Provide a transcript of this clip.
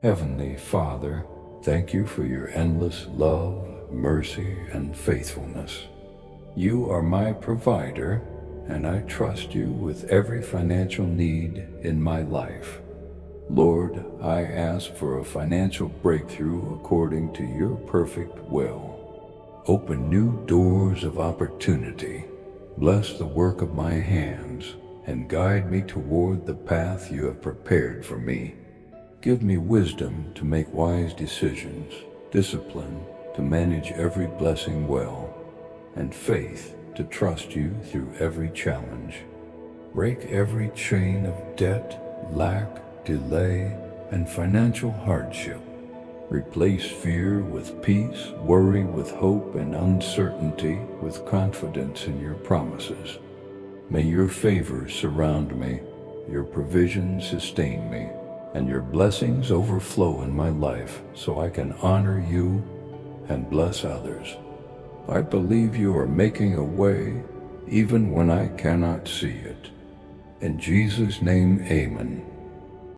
Heavenly Father, thank you for your endless love, mercy, and faithfulness. You are my provider, and I trust you with every financial need in my life. Lord, I ask for a financial breakthrough according to your perfect will. Open new doors of opportunity. Bless the work of my hands, and guide me toward the path you have prepared for me. Give me wisdom to make wise decisions, discipline to manage every blessing well, and faith to trust you through every challenge. Break every chain of debt, lack, delay, and financial hardship. Replace fear with peace, worry with hope, and uncertainty with confidence in your promises. May your favor surround me, your provision sustain me, and your blessings overflow in my life so I can honor you and bless others. I believe you are making a way even when I cannot see it. In Jesus' name, amen.